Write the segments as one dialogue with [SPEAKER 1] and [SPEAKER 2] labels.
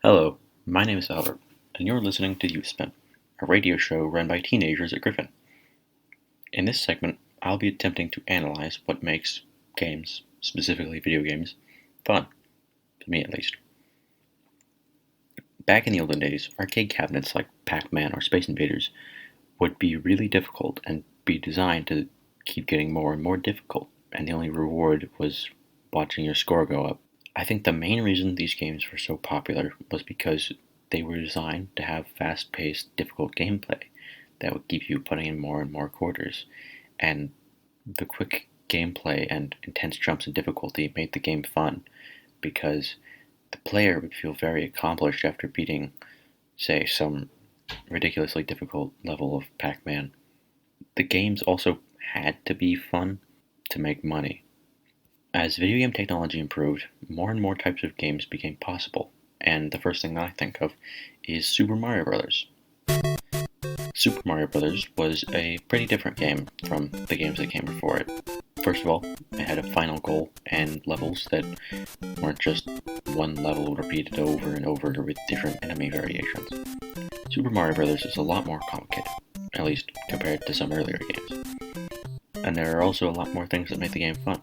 [SPEAKER 1] Hello, my name is Albert, and you're listening to Youth Spin, a radio show run by teenagers at Griffin. In this segment, I'll be attempting to analyze what makes games, specifically video games, fun, to me at least. Back in the olden days, arcade cabinets like Pac-Man or Space Invaders would be really difficult and be designed to keep getting more and more difficult, and the only reward was watching your score go up. I think the main reason these games were so popular was because they were designed to have fast-paced, difficult gameplay that would keep you putting in more and more quarters. And the quick gameplay and intense jumps in difficulty made the game fun because the player would feel very accomplished after beating, say, some ridiculously difficult level of Pac-Man. The games also had to be fun to make money. As video game technology improved, more and more types of games became possible, and the first thing that I think of is Super Mario Bros. Super Mario Bros. Was a pretty different game from the games that came before it. First of all, it had a final goal and levels that weren't just one level repeated over and over with different enemy variations. Super Mario Bros. Is a lot more complicated, at least compared to some earlier games. And there are also a lot more things that make the game fun.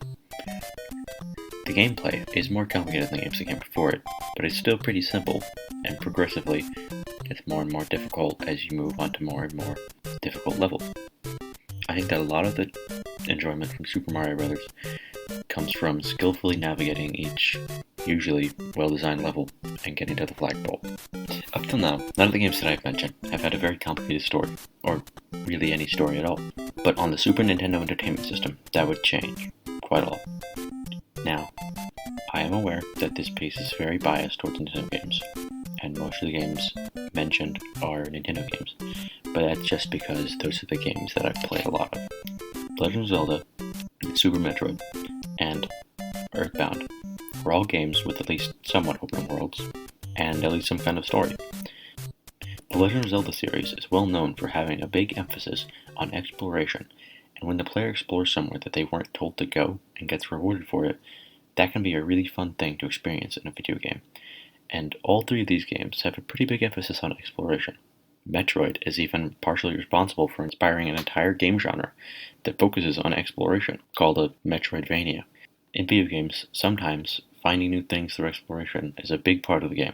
[SPEAKER 1] The gameplay is more complicated than the games that came before it, but it's still pretty simple, and progressively gets more and more difficult as you move on to more and more difficult levels. I think that a lot of the enjoyment from Super Mario Bros. Comes from skillfully navigating each usually well-designed level and getting to the flagpole. Up till now, none of the games that I've mentioned have had a very complicated story, or really any story at all. But on the Super Nintendo Entertainment System, that would change quite a lot. Now, I am aware that this piece is very biased towards Nintendo games, and most of the games mentioned are Nintendo games, but that's just because those are the games that I've played a lot of. Legend of Zelda, Super Metroid, and Earthbound were all games with at least somewhat open worlds, and at least some kind of story. The Legend of Zelda series is well known for having a big emphasis on exploration, and when the player explores somewhere that they weren't told to go and gets rewarded for it, that can be a really fun thing to experience in a video game. And all three of these games have a pretty big emphasis on exploration. Metroid is even partially responsible for inspiring an entire game genre that focuses on exploration, called a Metroidvania. In video games, sometimes finding new things through exploration is a big part of the game.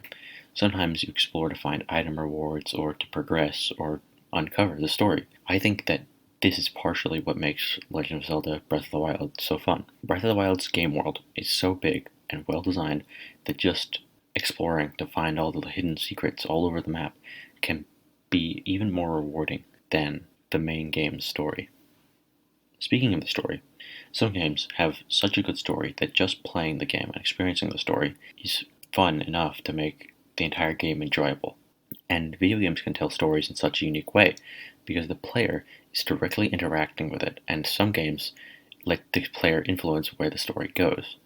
[SPEAKER 1] Sometimes you explore to find item rewards or to progress or uncover the story. I think that this is partially what makes Legend of Zelda Breath of the Wild so fun. Breath of the Wild's game world is so big and well designed that just exploring to find all the hidden secrets all over the map can be even more rewarding than the main game's story. Speaking of the story, some games have such a good story that just playing the game and experiencing the story is fun enough to make the entire game enjoyable. And video games can tell stories in such a unique way because the player is directly interacting with it, and some games let the player influence where the story goes.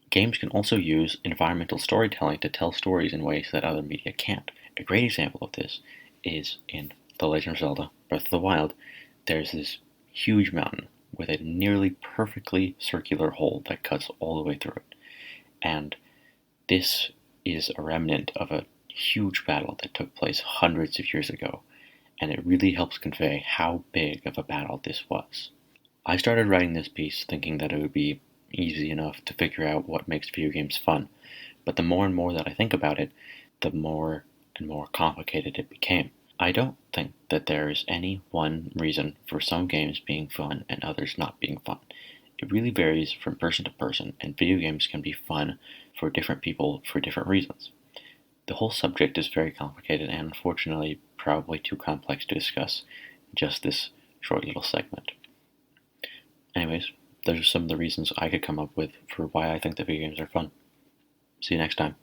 [SPEAKER 1] Games can also use environmental storytelling to tell stories in ways that other media can't. A great example of this is in The Legend of Zelda Breath of the Wild. There's this huge mountain with a nearly perfectly circular hole that cuts all the way through it. And this is a remnant of a huge battle that took place hundreds of years ago, and it really helps convey how big of a battle this was. I started writing this piece thinking that it would be easy enough to figure out what makes video games fun, but the more and more that I think about it, the more and more complicated it became. I don't think that there is any one reason for some games being fun and others not being fun. It really varies from person to person, and video games can be fun for different people for different reasons. The whole subject is very complicated and unfortunately probably too complex to discuss in just this short little segment. Anyways, those are some of the reasons I could come up with for why I think that video games are fun. See you next time.